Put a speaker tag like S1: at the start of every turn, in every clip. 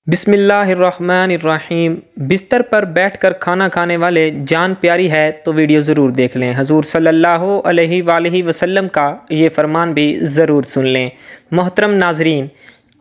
S1: بسم اللہ الرحمن الرحیم۔ بستر پر بیٹھ کر کھانا کھانے والے جان پیاری ہے تو ویڈیو ضرور دیکھ لیں۔ حضور صلی اللہ علیہ وآلہ وسلم کا یہ فرمان بھی ضرور سن لیں۔ محترم ناظرین،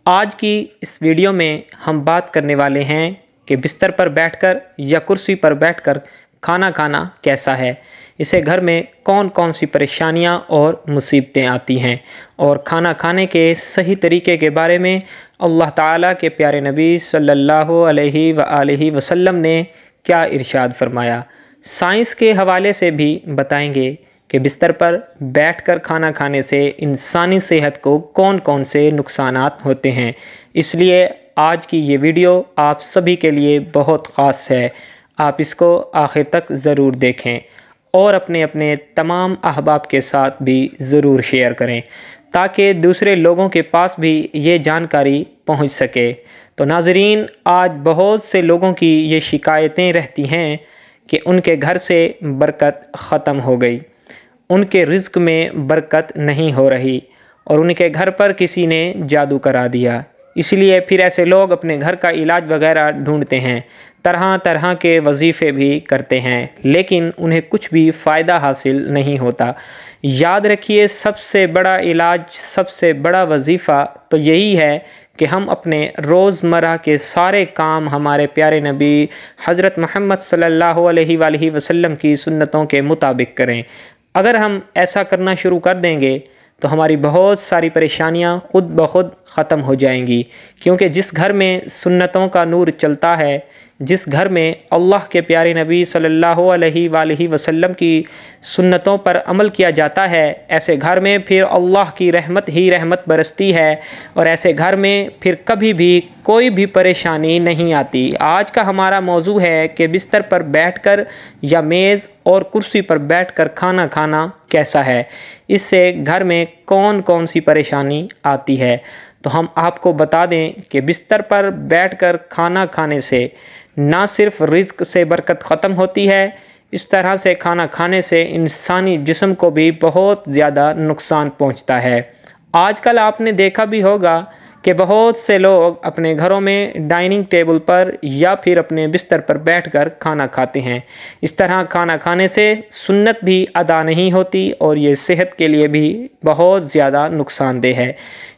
S1: آج کی اس ویڈیو میں ہم بات کرنے والے ہیں کہ بستر پر بیٹھ کر یا کرسی پر بیٹھ کر کھانا کھانا کیسا ہے، اسے گھر میں کون کون سی پریشانیاں اور مصیبتیں آتی ہیں، اور کھانا کھانے کے صحیح طریقے کے بارے میں اللہ تعالیٰ کے پیارے نبی صلی اللہ علیہ وآلہ وسلم نے کیا ارشاد فرمایا۔ سائنس کے حوالے سے بھی بتائیں گے کہ بستر پر بیٹھ کر کھانا کھانے سے انسانی صحت کو کون کون سے نقصانات ہوتے ہیں۔ اس لیے آج کی یہ ویڈیو آپ سبھی کے لیے بہت خاص ہے، آپ اس کو آخر تک ضرور دیکھیں اور اپنے تمام احباب کے ساتھ بھی ضرور شیئر کریں تاکہ دوسرے لوگوں کے پاس بھی یہ جانکاری پہنچ سکے۔ تو ناظرین، آج بہت سے لوگوں کی یہ شکایتیں رہتی ہیں کہ ان کے گھر سے برکت ختم ہو گئی، ان کے رزق میں برکت نہیں ہو رہی، اور ان کے گھر پر کسی نے جادو کرا دیا۔ اس لیے پھر ایسے لوگ اپنے گھر کا علاج وغیرہ ڈھونڈتے ہیں، طرح طرح کے وظیفے بھی کرتے ہیں، لیکن انہیں کچھ بھی فائدہ حاصل نہیں ہوتا۔ یاد رکھیے، سب سے بڑا علاج، سب سے بڑا وظیفہ تو یہی ہے کہ ہم اپنے روزمرہ کے سارے کام ہمارے پیارے نبی حضرت محمد صلی اللہ علیہ وآلہ وسلم کی سنتوں کے مطابق کریں۔ اگر ہم ایسا کرنا شروع کر دیں گے تو ہماری بہت ساری پریشانیاں خود بخود ختم ہو جائیں گی، کیونکہ جس گھر میں سنتوں کا نور چلتا ہے، جس گھر میں اللہ کے پیارے نبی صلی اللہ علیہ وآلہ وسلم کی سنتوں پر عمل کیا جاتا ہے، ایسے گھر میں پھر اللہ کی رحمت ہی رحمت برستی ہے، اور ایسے گھر میں پھر کبھی بھی کوئی بھی پریشانی نہیں آتی۔ آج کا ہمارا موضوع ہے کہ بستر پر بیٹھ کر یا میز اور کرسی پر بیٹھ کر کھانا کھانا کیسا ہے، اس سے گھر میں کون کون سی پریشانی آتی ہے۔ تو ہم آپ کو بتا دیں کہ بستر پر بیٹھ کر کھانا کھانے سے نہ صرف رزق سے برکت ختم ہوتی ہے، اس طرح سے کھانا کھانے سے انسانی جسم کو بھی بہت زیادہ نقصان پہنچتا ہے۔ آج کل آپ نے دیکھا بھی ہوگا کہ بہت سے لوگ اپنے گھروں میں ڈائننگ ٹیبل پر یا پھر اپنے بستر پر بیٹھ کر کھانا کھاتے ہیں۔ اس طرح کھانا کھانے سے سنت بھی ادا نہیں ہوتی، اور یہ صحت کے لیے بھی بہت زیادہ نقصان دہ ہے۔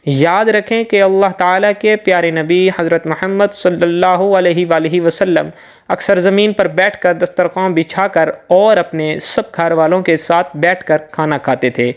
S1: یاد رکھیں کہ اللہ تعالیٰ کے پیارے نبی حضرت محمد صلی اللہ علیہ وآلہ وسلم اکثر زمین پر بیٹھ کر دسترخوان بچھا کر اور اپنے سب گھر والوں کے ساتھ بیٹھ کر کھانا کھاتے تھے۔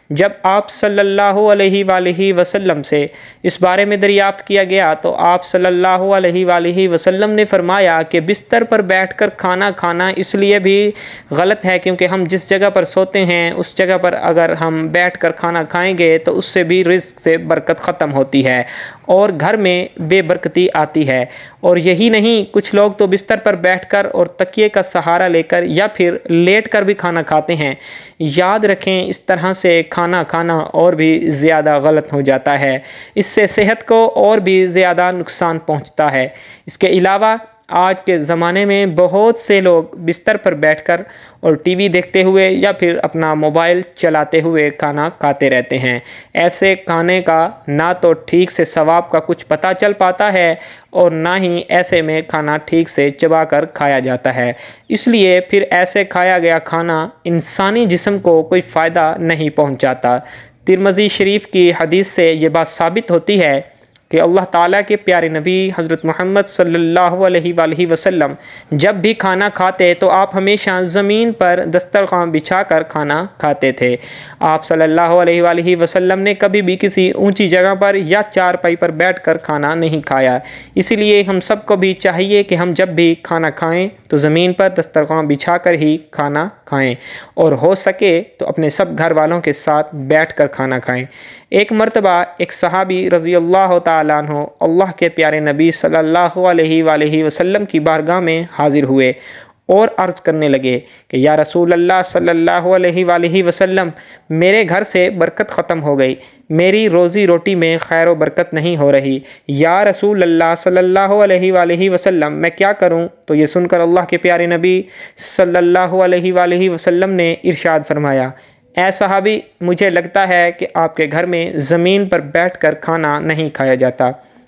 S1: جب آپ صلی اللہ علیہ وآلہ وسلم سے اس بارے میں دریافت کیا گیا تو آپ صلی اللہ علیہ وآلہ وسلم نے فرمایا کہ بستر پر بیٹھ کر کھانا کھانا اس لیے بھی غلط ہے کیونکہ ہم جس جگہ پر سوتے ہیں اس جگہ پر اگر ہم بیٹھ کر کھانا کھائیں گے تو اس سے بھی رزق سے برکت ختم ہوتی ہے اور گھر میں بے برکتی آتی ہے۔ اور یہی نہیں، کچھ لوگ تو بستر پر بیٹھ کر اور تکیے کا سہارا لے کر یا پھر لیٹ کر بھی کھانا کھاتے ہیں۔ یاد رکھیں، اس طرح سے کھانا کھانا اور بھی زیادہ غلط ہو جاتا ہے، اس سے صحت کو اور بھی زیادہ نقصان پہنچتا ہے۔ اس کے علاوہ آج کے زمانے میں بہت سے لوگ بستر پر بیٹھ کر اور ٹی وی دیکھتے ہوئے یا پھر اپنا موبائل چلاتے ہوئے کھانا کھاتے رہتے ہیں۔ ایسے کھانے کا نہ تو ٹھیک سے ثواب کا کچھ پتہ چل پاتا ہے، اور نہ ہی ایسے میں کھانا ٹھیک سے چبا کر کھایا جاتا ہے۔ اس لیے پھر ایسے کھایا گیا کھانا انسانی جسم کو کوئی فائدہ نہیں پہنچاتا۔ ترمذی شریف کی حدیث سے یہ بات ثابت ہوتی ہے کہ اللہ تعالیٰ کے پیارے نبی حضرت محمد صلی اللہ علیہ وآلہ وسلم جب بھی کھانا کھاتے تو آپ ہمیشہ زمین پر دسترخوان بچھا کر کھانا کھاتے تھے۔ آپ صلی اللہ علیہ وآلہ وسلم نے کبھی بھی کسی اونچی جگہ پر یا چارپائی پر بیٹھ کر کھانا نہیں کھایا۔ اسی لیے ہم سب کو بھی چاہیے کہ ہم جب بھی کھانا کھائیں تو زمین پر دسترخوان بچھا کر ہی کھانا کھائیں، اور ہو سکے تو اپنے سب گھر والوں کے ساتھ بیٹھ کر کھانا کھائیں۔ ایک مرتبہ ایک صحابی رضی اللہ تعالیٰ عنہ اللہ کے پیارے نبی صلی اللہ علیہ وآلہ وسلم کی بارگاہ میں حاضر ہوئے اور عرض کرنے لگے کہ یا رسول اللہ صلی اللہ علیہ وآلہ وسلم، میرے گھر سے برکت ختم ہو گئی، میری روزی روٹی میں خیر و برکت نہیں ہو رہی، یا رسول اللہ صلی اللہ علیہ وآلہ وسلم میں کیا کروں؟ تو یہ سن کر اللہ کے پیارے نبی صلی اللہ علیہ وآلہ وسلم نے ارشاد فرمایا، اے صحابی، مجھے لگتا ہے کہ آپ کے گھر میں زمین پر بیٹھ کر کھانا نہیں کھایا جاتا۔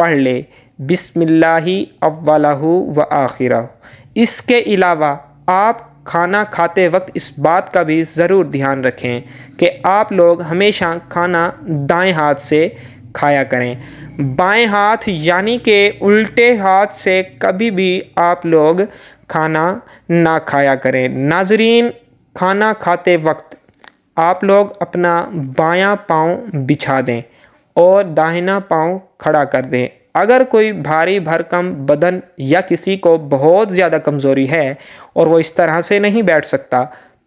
S1: پڑھ لے، بسم اللہ اولہ و آخرہ۔ اس کے علاوہ آپ کھانا کھاتے وقت اس بات کا بھی ضرور دھیان رکھیں کہ آپ لوگ ہمیشہ کھانا دائیں ہاتھ سے کھایا کریں۔ بائیں ہاتھ یعنی کہ الٹے ہاتھ سے کبھی بھی آپ لوگ کھانا نہ کھایا کریں۔ ناظرین، کھانا کھاتے وقت آپ لوگ اپنا بایاں پاؤں بچھا دیں اور داہنا پاؤں کھڑا کر دیں۔ اگر کوئی بھاری بھرکم بدن یا کسی کو بہت زیادہ کمزوری ہے اور وہ اس طرح سے نہیں بیٹھ سکتا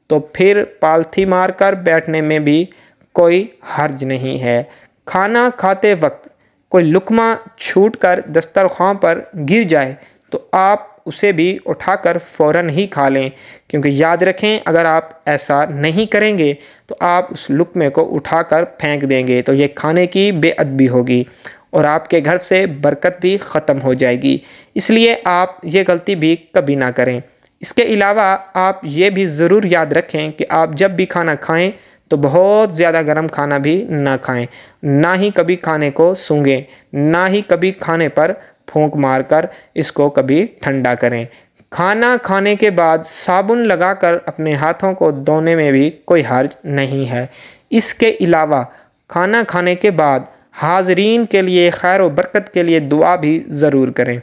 S1: تو پھر پالتھی مار کر بیٹھنے میں بھی کوئی حرج نہیں ہے۔ کھانا کھاتے وقت کوئی لقمہ چھوٹ کر دسترخوان پر گر جائے تو آپ اسے بھی اٹھا کر فوراً ہی کھا لیں، کیونکہ یاد رکھیں اگر آپ ایسا نہیں کریں گے تو آپ اس لقمے کو اٹھا کر پھینک دیں گے تو یہ کھانے کی بے ادبی ہوگی اور آپ کے گھر سے برکت بھی ختم ہو جائے گی۔ اس لیے آپ یہ غلطی بھی کبھی نہ کریں۔ اس کے علاوہ آپ یہ بھی ضرور یاد رکھیں کہ آپ جب بھی کھانا کھائیں تو بہت زیادہ گرم کھانا بھی نہ کھائیں، نہ ہی کبھی کھانے کو سونگھیں، نہ ہی کبھی کھانے پر پھونک مار کر اس کو کبھی ٹھنڈا کریں۔ کھانا کھانے کے بعد صابن لگا کر اپنے ہاتھوں کو دھونے میں بھی کوئی حرج نہیں ہے۔ اس کے علاوہ کھانا کھانے کے بعد حاضرین کے لیے خیر و برکت کے لیے دعا بھی ضرور کریں۔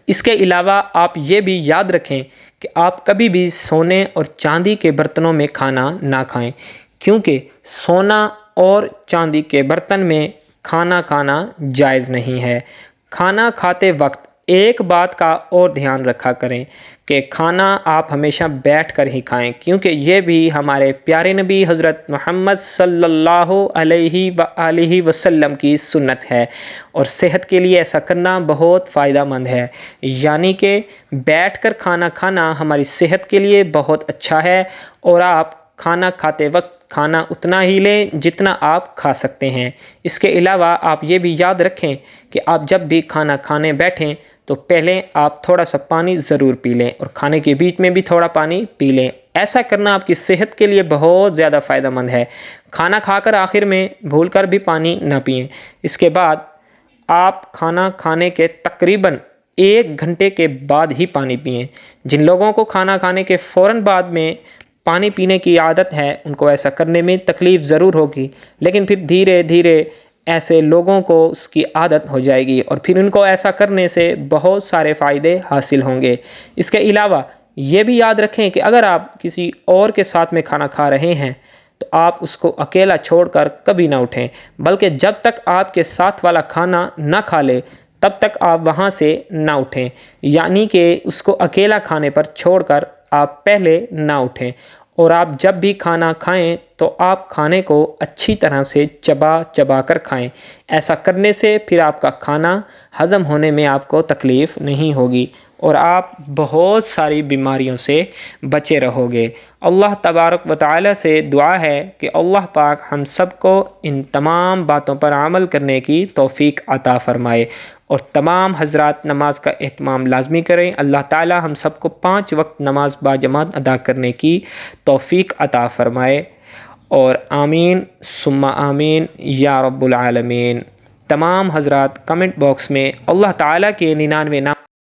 S1: اس کے علاوہ آپ یہ بھی یاد رکھیں کہ آپ کبھی بھی سونے اور چاندی کے برتنوں میں کھانا نہ کھائیں، کیونکہ سونا اور چاندی کے برتن میں کھانا کھانا جائز نہیں ہے۔ کھانا کھاتے وقت ایک بات کا اور دھیان رکھا کریں کہ کھانا آپ ہمیشہ بیٹھ کر ہی کھائیں، کیونکہ یہ بھی ہمارے پیارے نبی حضرت محمد صلی اللہ علیہ وآلہ وسلم کی سنت ہے اور صحت کے لیے ایسا کرنا بہت فائدہ مند ہے۔ یعنی کہ بیٹھ کر کھانا کھانا ہماری صحت کے لیے بہت اچھا ہے اور آپ کھانا کھاتے وقت کھانا اتنا ہی لیں جتنا آپ کھا سکتے ہیں۔ اس کے علاوہ آپ یہ بھی یاد رکھیں کہ آپ جب بھی کھانا کھانے بیٹھیں تو پہلے آپ تھوڑا سا پانی ضرور پی لیں اور کھانے کے بیچ میں بھی تھوڑا پانی پی لیں۔ ایسا کرنا آپ کی صحت کے لیے بہت زیادہ فائدہ مند ہے۔ کھانا کھا کر آخر میں بھول کر بھی پانی نہ پئیں۔ اس کے بعد آپ کھانا کھانے کے تقریباً 1 گھنٹے کے بعد ہی پانی پئیں۔ جن لوگوں کو کھانا کھانے کے فوراً بعد میں پانی پینے کی عادت ہے ان کو ایسا کرنے میں تکلیف ضرور ہوگی، لیکن پھر دھیرے دھیرے ایسے لوگوں کو اس کی عادت ہو جائے گی اور پھر ان کو ایسا کرنے سے بہت سارے فائدے حاصل ہوں گے۔ اس کے علاوہ یہ بھی یاد رکھیں کہ اگر آپ کسی اور کے ساتھ میں کھانا کھا رہے ہیں تو آپ اس کو اکیلا چھوڑ کر کبھی نہ اٹھیں، بلکہ جب تک آپ کے ساتھ والا کھانا نہ کھا لے تب تک آپ وہاں سے نہ اٹھیں، یعنی کہ اس کو اکیلا کھانے پر چھوڑ کر آپ پہلے نہ اٹھیں۔ اور آپ جب بھی کھانا کھائیں تو آپ کھانے کو اچھی طرح سے چبا چبا کر کھائیں۔ ایسا کرنے سے پھر آپ کا کھانا ہضم ہونے میں آپ کو تکلیف نہیں ہوگی اور آپ بہت ساری بیماریوں سے بچے رہو گے۔ اللہ تبارک و تعالی سے دعا ہے کہ اللہ پاک ہم سب کو ان تمام باتوں پر عمل کرنے کی توفیق عطا فرمائے اور تمام حضرات نماز کا اہتمام لازمی کریں۔ اللہ تعالی ہم سب کو 5 وقت نماز باجماعت ادا کرنے کی توفیق عطا فرمائے اور آمین ثم آمین یا رب العالمین۔ تمام حضرات کمنٹ باکس میں اللہ تعالیٰ کے 99 نام